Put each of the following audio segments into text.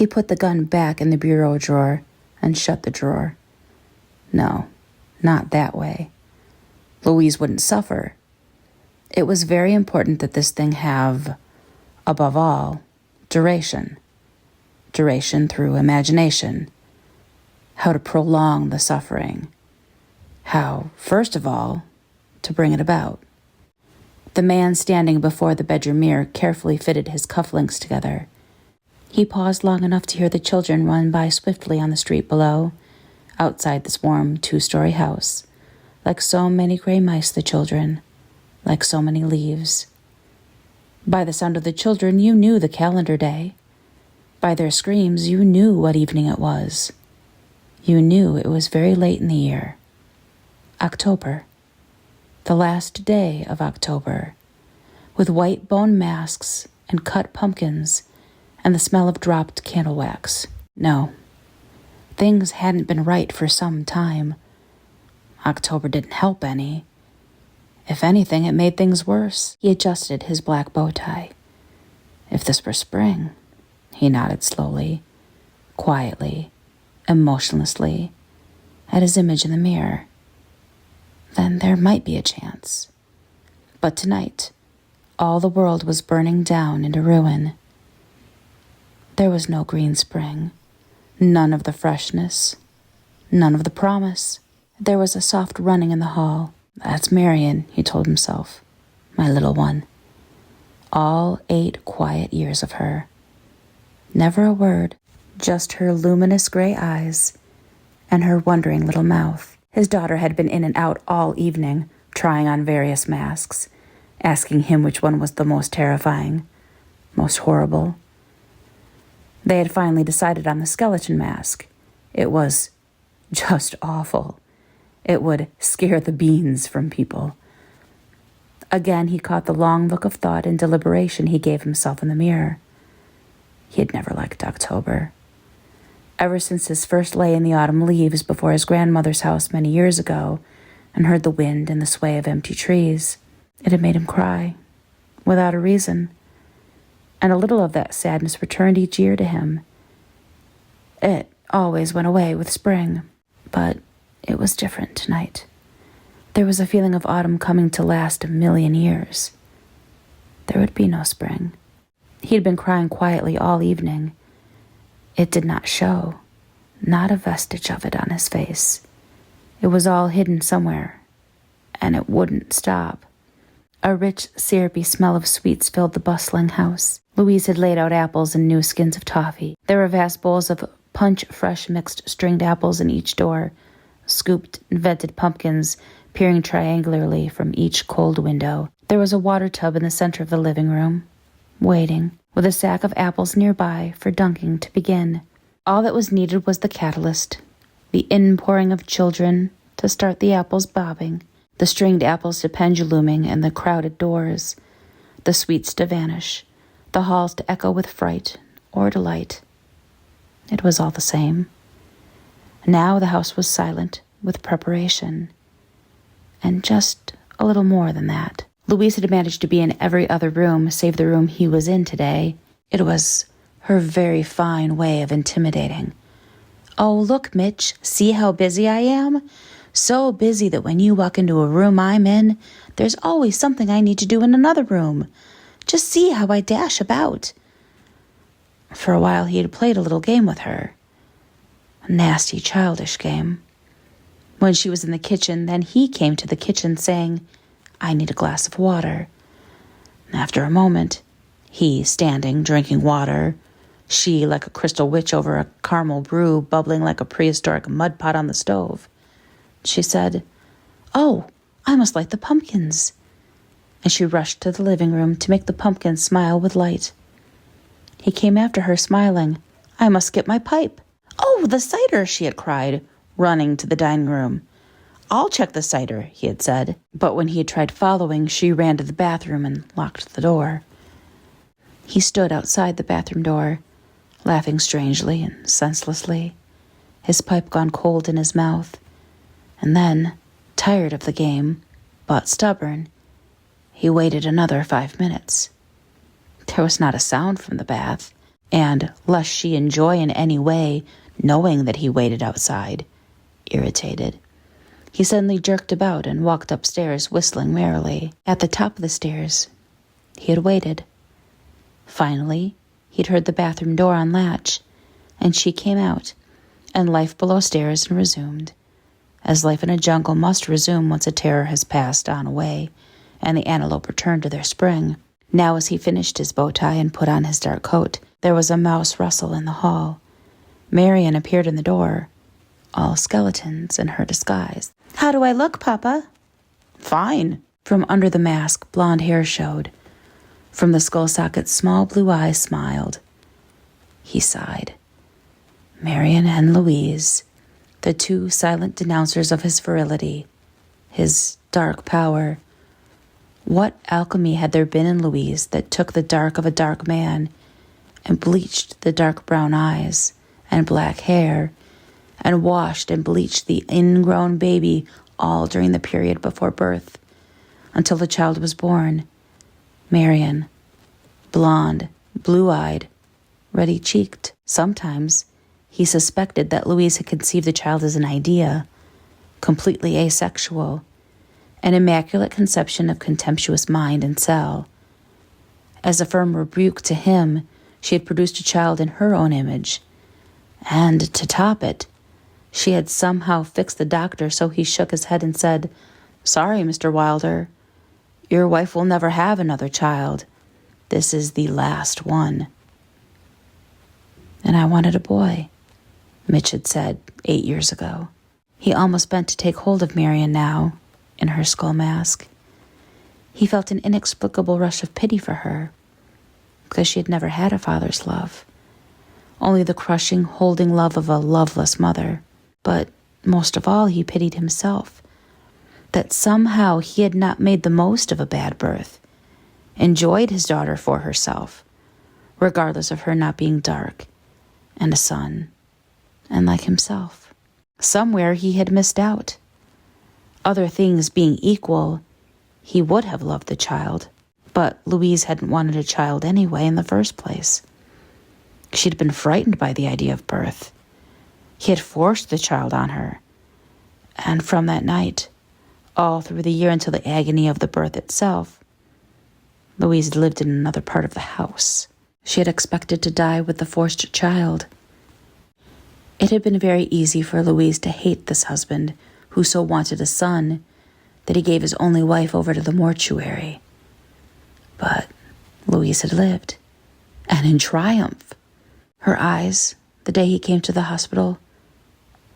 He put the gun back in the bureau drawer and shut the drawer. No, not that way. Louise wouldn't suffer. It was very important that this thing have, above all, duration. Duration through imagination. How to prolong the suffering. How, first of all, to bring it about. The man standing before the bedroom mirror carefully fitted his cufflinks together. He paused long enough to hear the children run by swiftly on the street below, outside this warm 2-story house. Like so many gray mice, the children, like so many leaves. By the sound of the children, you knew the calendar day. By their screams, you knew what evening it was. You knew it was very late in the year. October. The last day of October, with white bone masks and cut pumpkins and the smell of dropped candle wax. No, things hadn't been right for some time. October didn't help any. If anything, it made things worse. He adjusted his black bow tie. If this were spring, he nodded slowly, quietly, emotionlessly, at his image in the mirror. Then there might be a chance. But tonight, all the world was burning down into ruin. There was no green spring, none of the freshness, none of the promise. There was a soft running in the hall. That's Marion, he told himself, my little one. All 8 quiet years of her. Never a word, just her luminous gray eyes and her wondering little mouth. His daughter had been in and out all evening, trying on various masks, asking him which one was the most terrifying, most horrible. They had finally decided on the skeleton mask. It was just awful. It would scare the beans from people. Again, he caught the long look of thought and deliberation he gave himself in the mirror. He had never liked October. Ever since his first lay in the autumn leaves before his grandmother's house many years ago and heard the wind and the sway of empty trees, it had made him cry, without a reason. And a little of that sadness returned each year to him. It always went away with spring, but it was different tonight. There was a feeling of autumn coming to last a million years. There would be no spring. He had been crying quietly all evening. It did not show, not a vestige of it on his face. It was all hidden somewhere, and it wouldn't stop. A rich, syrupy smell of sweets filled the bustling house. Louise had laid out apples and new skins of toffee. There were vast bowls of punch-fresh mixed stringed apples in each door, scooped and vented pumpkins peering triangularly from each cold window. There was a water tub in the center of the living room, waiting, with a sack of apples nearby for dunking to begin. All that was needed was the catalyst, the inpouring of children to start the apples bobbing, the stringed apples to penduluming and the crowded doors, the sweets to vanish, the halls to echo with fright or delight. It was all the same. Now the house was silent with preparation, and just a little more than that. Louise had managed to be in every other room save the room he was in today. It was her very fine way of intimidating. "Oh, look, Mitch, see how busy I am? So busy that when you walk into a room I'm in, there's always something I need to do in another room. Just see how I dash about." For a while he had played a little game with her. A nasty, childish game. When she was in the kitchen, then he came to the kitchen saying, "I need a glass of water." After a moment, he standing, drinking water, she like a crystal witch over a caramel brew bubbling like a prehistoric mud pot on the stove. She said, "Oh, I must light the pumpkins." And she rushed to the living room to make the pumpkins smile with light. He came after her, smiling. "I must get my pipe." "Oh, the cider," she had cried, running to the dining room. "I'll check the cider," he had said. But when he had tried following, she ran to the bathroom and locked the door. He stood outside the bathroom door, laughing strangely and senselessly, his pipe gone cold in his mouth. And then, tired of the game, but stubborn, he waited another 5 minutes. There was not a sound from the bath. and lest she enjoy in any way knowing that he waited outside, irritated. He suddenly jerked about and walked upstairs, whistling merrily. At the top of the stairs, he had waited. Finally, he'd heard the bathroom door unlatch, and she came out, and life below stairs and resumed, as life in a jungle must resume once a terror has passed on away, and the antelope returned to their spring. Now, as he finished his bow tie and put on his dark coat, there was a mouse rustle in the hall. Marian appeared in the door, all skeletons in her disguise. "How do I look, Papa?" "Fine." From under the mask, blonde hair showed. From the skull socket, small blue eyes smiled. He sighed. Marian and Louise, the two silent denouncers of his virility, his dark power. What alchemy had there been in Louise that took the dark of a dark man and bleached the dark brown eyes and black hair and washed and bleached the ingrown baby all during the period before birth until the child was born? Marian, blonde, blue-eyed, ruddy-cheeked. Sometimes he suspected that Louise had conceived the child as an idea, completely asexual, an immaculate conception of contemptuous mind and cell. As a firm rebuke to him, she had produced a child in her own image, and to top it, she had somehow fixed the doctor so he shook his head and said, "Sorry, Mr. Wilder, your wife will never have another child. This is the last one." "And I wanted a boy," Mitch had said 8 years ago. He almost bent to take hold of Marian now, in her skull mask. He felt an inexplicable rush of pity for her, because she had never had a father's love, only the crushing, holding love of a loveless mother. But most of all, he pitied himself, that somehow he had not made the most of a bad birth, enjoyed his daughter for herself, regardless of her not being dark, and a son, and like himself. Somewhere he had missed out. Other things being equal, he would have loved the child, but Louise hadn't wanted a child anyway in the first place. She'd been frightened by the idea of birth. He had forced the child on her, and from that night, all through the year until the agony of the birth itself, Louise lived in another part of the house. She had expected to die with the forced child. It had been very easy for Louise to hate this husband who so wanted a son that he gave his only wife over to the mortuary. But Louise had lived, and in triumph. Her eyes, the day he came to the hospital,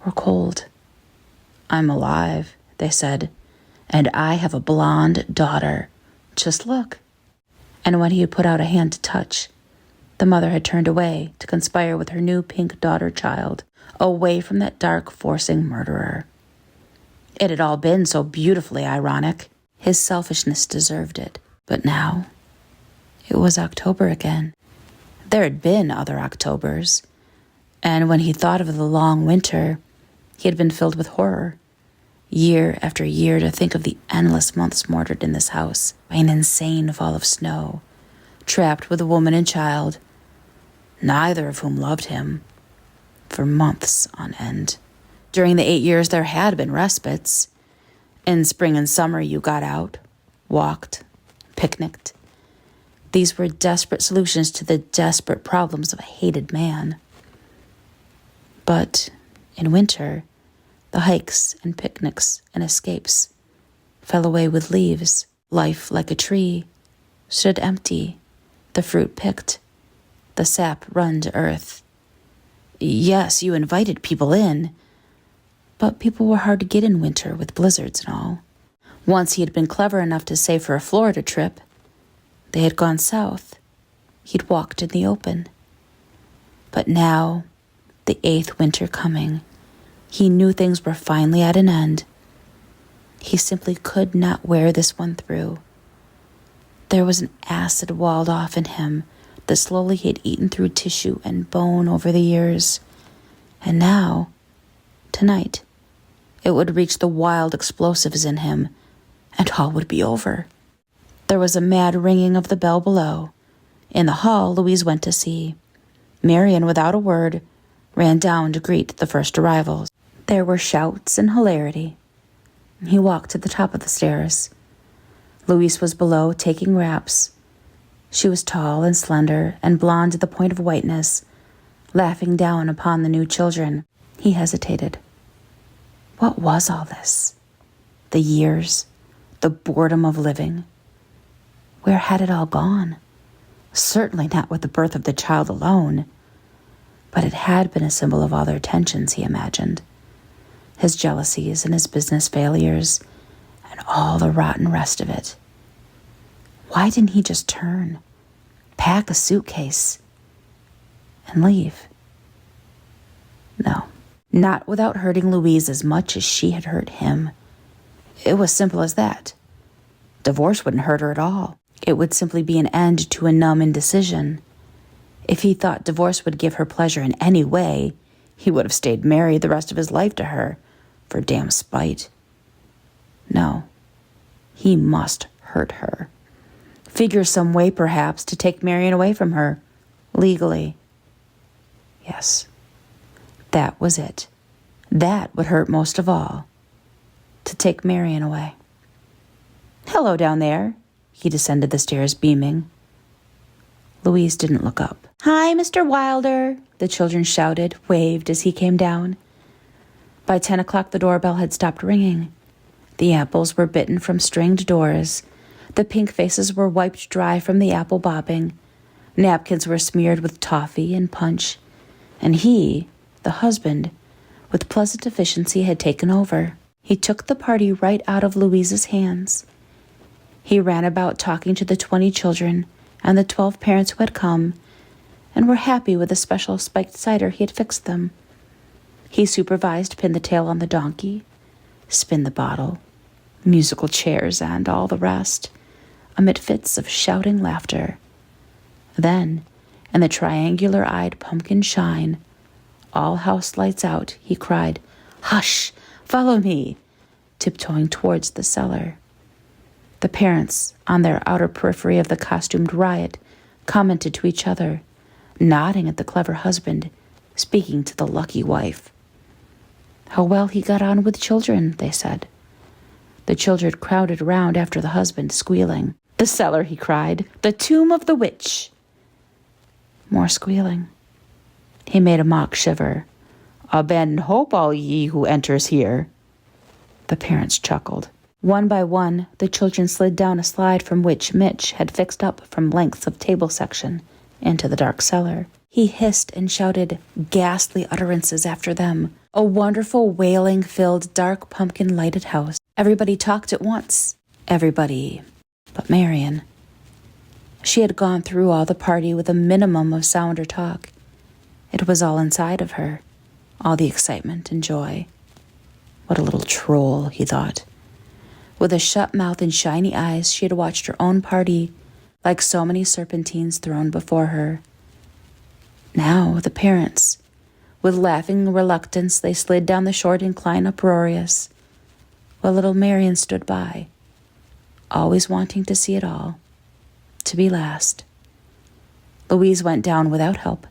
were cold. "I'm alive," they said, "and I have a blonde daughter. Just look." And when he had put out a hand to touch, the mother had turned away to conspire with her new pink daughter child, away from that dark, forcing murderer. It had all been so beautifully ironic. His selfishness deserved it. But now, it was October again. There had been other Octobers, and when he thought of the long winter, he had been filled with horror. Year after year, to think of the endless months mortared in this house by an insane fall of snow, trapped with a woman and child, neither of whom loved him, for months on end. During the 8 years, there had been respites. In spring and summer, you got out, walked, picnicked. These were desperate solutions to the desperate problems of a hated man. But in winter, the hikes and picnics and escapes fell away with leaves. Life, like a tree, stood empty, the fruit picked, the sap run to earth. Yes, you invited people in, but people were hard to get in winter with blizzards and all. Once he had been clever enough to save for a Florida trip. They had gone south. He'd walked in the open. But now, the 8th winter coming, he knew things were finally at an end. He simply could not wear this one through. There was an acid walled off in him that slowly had eaten through tissue and bone over the years. And now, tonight, it would reach the wild explosives in him, and all would be over. There was a mad ringing of the bell below. In the hall, Louise went to see. Marian, without a word, ran down to greet the first arrivals. There were shouts and hilarity. He walked to the top of the stairs. Louise was below, taking wraps. She was tall and slender and blonde to the point of whiteness, laughing down upon the new children. He hesitated. What was all this? The years, the boredom of living. Where had it all gone? Certainly not with the birth of the child alone. But it had been a symbol of all their tensions, he imagined. His jealousies and his business failures and all the rotten rest of it. Why didn't he just turn, pack a suitcase, and leave? No, not without hurting Louise as much as she had hurt him. It was simple as that. Divorce wouldn't hurt her at all. It would simply be an end to a numb indecision. If he thought divorce would give her pleasure in any way, he would have stayed married the rest of his life to her, for damn spite. No, he must hurt her. Figure some way, perhaps, to take Marian away from her, legally. Yes, that was it. That would hurt most of all. To take Marian away. Hello down there. He descended the stairs, beaming. Louise didn't look up. Hi, Mr. Wilder, the children shouted, waved as he came down. By 10 o'clock, the doorbell had stopped ringing. The apples were bitten from stringed doors. The pink faces were wiped dry from the apple bobbing. Napkins were smeared with toffee and punch. And he, the husband, with pleasant efficiency had taken over. He took the party right out of Louise's hands. He ran about talking to the 20 children and the 12 parents who had come and were happy with the special spiked cider he had fixed them. He supervised pin the tail on the donkey, spin the bottle, musical chairs, and all the rest, amid fits of shouting laughter. Then, in the triangular-eyed pumpkin shine, all house lights out, he cried, "Hush! Follow me!" tiptoeing towards the cellar. The parents, on their outer periphery of the costumed riot, commented to each other, nodding at the clever husband, speaking to the lucky wife. How well he got on with children, they said. The children crowded round after the husband, squealing. The cellar, he cried, the tomb of the witch. More squealing. He made a mock shiver. Abandon hope, all ye who enters here. The parents chuckled. One by one, the children slid down a slide from which Mitch had fixed up from lengths of table section into the dark cellar. He hissed and shouted ghastly utterances after them. A wonderful wailing-filled, dark pumpkin-lighted house. Everybody talked at once. Everybody but Marian. She had gone through all the party with a minimum of sound or talk. It was all inside of her, all the excitement and joy. What a little troll, he thought. With a shut mouth and shiny eyes, she had watched her own party, like so many serpentines thrown before her. Now, the parents. With laughing reluctance, they slid down the short incline uproarious, while little Marian stood by, always wanting to see it all, to be last. Louise went down without help.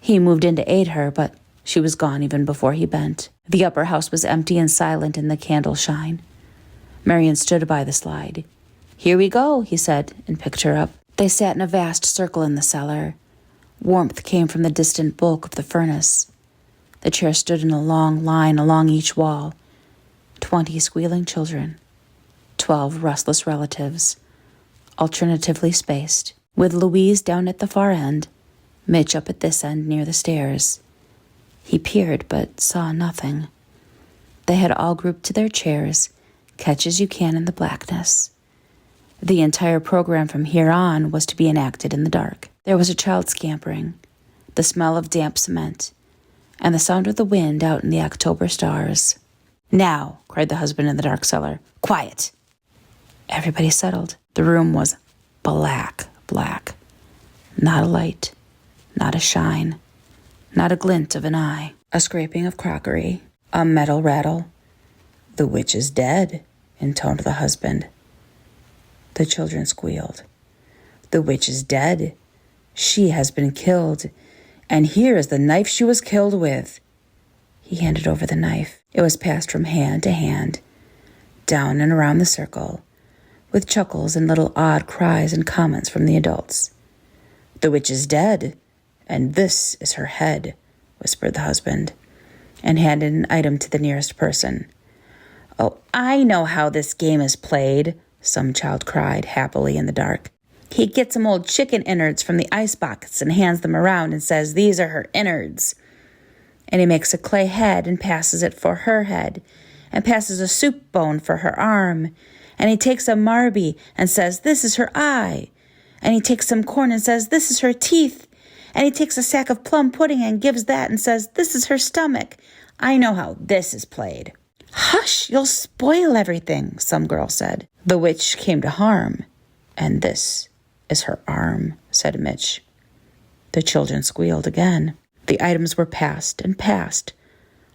He moved in to aid her, but she was gone even before he bent. The upper house was empty and silent in the candle shine. Marian stood by the slide. Here we go, he said, and picked her up. They sat in a vast circle in the cellar. Warmth came from the distant bulk of the furnace. The chair stood in a long line along each wall. 20 squealing children. 12 restless relatives, alternatively spaced, with Louise down at the far end, Mitch up at this end near the stairs. He peered, but saw nothing. They had all grouped to their chairs, catch as you can in the blackness. The entire program from here on was to be enacted in the dark. There was a child scampering, the smell of damp cement, and the sound of the wind out in the October stars. Now, cried the husband in the dark cellar, quiet. Everybody settled. The room was black. Not a light, not a shine, not a glint of an eye. A scraping of crockery, a metal rattle. The witch is dead, intoned the husband. The children squealed. The witch is dead. She has been killed, And here is the knife she was killed with." He handed over the knife. It was passed from hand to hand, down and around the circle, with chuckles and little odd cries and comments from the adults. "The witch is dead, and this is her head," whispered the husband, and handed an item to the nearest person. "Oh, I know how this game is played," some child cried happily in the dark. "He gets some old chicken innards from the ice box and hands them around and says, 'These are her innards.' And he makes a clay head and passes it for her head, and passes a soup bone for her arm. And he takes a marby and says, 'This is her eye.' And he takes some corn and says, 'This is her teeth.' And he takes a sack of plum pudding and gives that and says, 'This is her stomach.' I know how this is played." "Hush, you'll spoil everything," some girl said. "The witch came to harm, and this is her arm," said Mitch. The children squealed again. The items were passed and passed,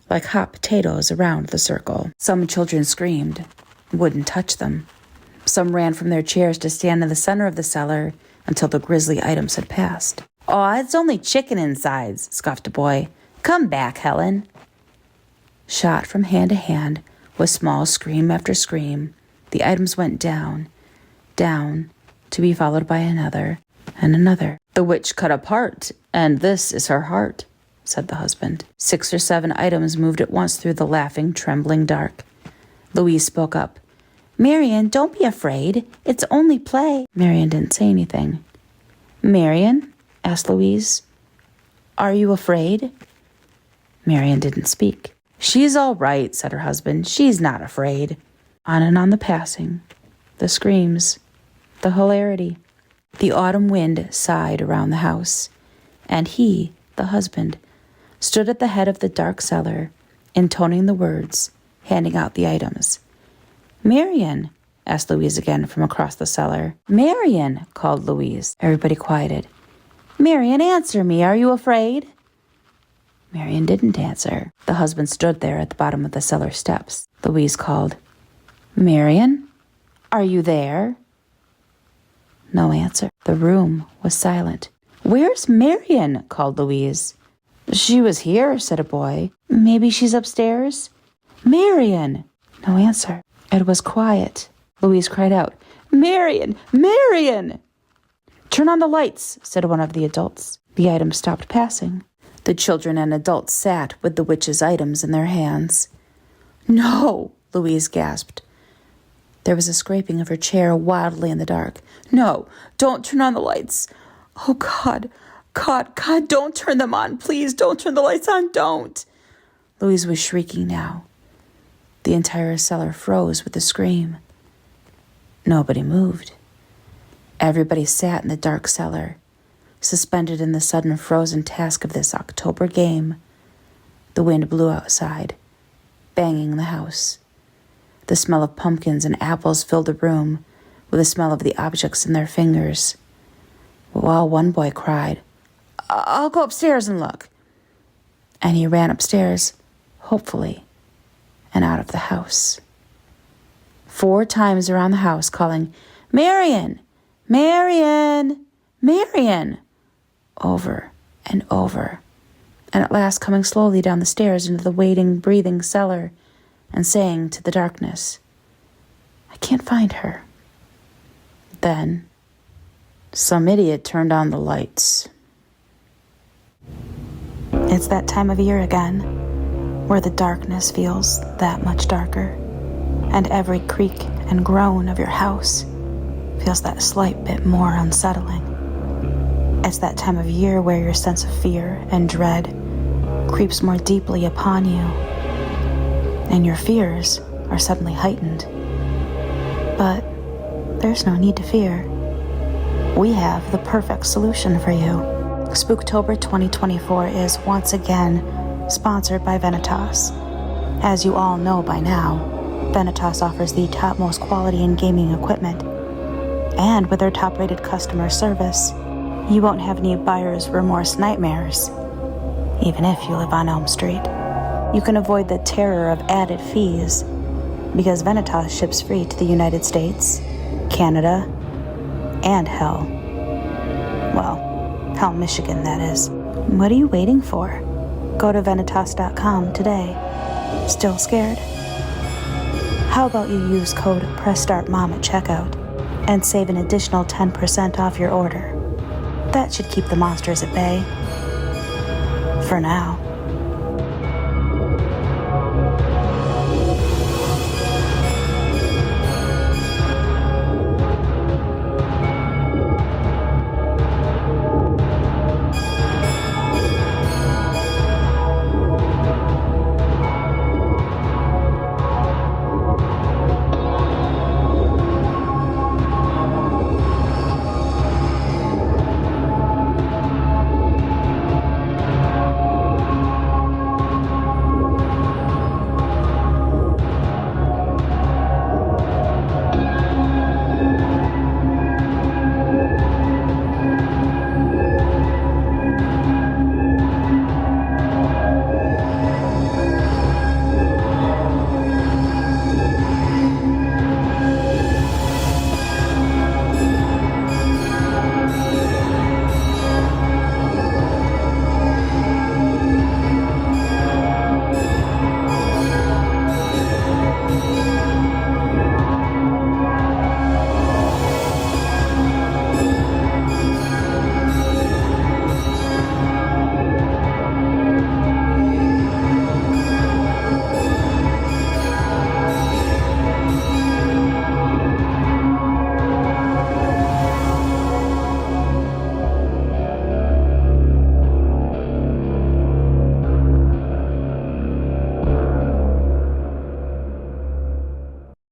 like hot potatoes around the circle. Some children screamed, wouldn't touch them. Some ran from their chairs to stand in the center of the cellar until the grisly items had passed. "Aw, it's only chicken insides," scoffed a boy. "Come back, Helen." Shot from hand to hand, with small scream after scream, the items went down, down, to be followed by another and another. "The witch cut apart, and this is her heart," said the husband. 6 or 7 items moved at once through the laughing, trembling dark. Louise spoke up. "Marian, don't be afraid. It's only play." Marian didn't say anything. "Marian?" asked Louise. "Are you afraid?" Marian didn't speak. "She's all right," said her husband. "She's not afraid." On and on the passing, the screams, the hilarity. The autumn wind sighed around the house, and he, the husband, stood at the head of the dark cellar, intoning the words, handing out the items. "Marian?" asked Louise again from across the cellar. "Marian," called Louise. Everybody quieted. "Marian, answer me. Are you afraid?" Marian didn't answer. The husband stood there at the bottom of the cellar steps. Louise called, "Marian, are you there?" No answer. The room was silent. "Where's Marian?" called Louise. "She was here," said a boy. "Maybe she's upstairs?" "Marian!" No answer. It was quiet. Louise cried out, "Marian! Marian!" "Turn on the lights," said one of the adults. The items stopped passing. The children and adults sat with the witch's items in their hands. "No!" Louise gasped. There was a scraping of her chair wildly in the dark. "No, don't turn on the lights. Oh, God, God, God, don't turn them on. Please, don't turn the lights on, don't." Louise was shrieking now. The entire cellar froze with a scream. Nobody moved. Everybody sat in the dark cellar, suspended in the sudden frozen task of this October game. The wind blew outside, banging the house. The smell of pumpkins and apples filled the room with the smell of the objects in their fingers. While one boy cried, "I'll go upstairs and look." And he ran upstairs, hopefully, and out of the house. 4 times around the house, calling, "Marian! Marian! Marian!" over and over, and at last coming slowly down the stairs into the waiting, breathing cellar and saying to the darkness, "I can't find her." Then some idiot turned on the lights. It's that time of year again, where the darkness feels that much darker, and every creak and groan of your house feels that slight bit more unsettling. It's that time of year where your sense of fear and dread creeps more deeply upon you, and your fears are suddenly heightened. But there's no need to fear. We have the perfect solution for you. Spooktober 2024 is once again sponsored by VENATOS. As you all know by now, VENATOS offers the topmost quality in gaming equipment. And with their top-rated customer service, you won't have any buyer's remorse nightmares, even if you live on Elm Street. You can avoid the terror of added fees because VENATOS ships free to the United States, Canada, and hell. Well, Hell, Michigan, that is. What are you waiting for? Go to VENATOS.com today. Still scared? How about you use code PRESSSTARTMOM at checkout and save an additional 10% off your order? That should keep the monsters at bay. For now.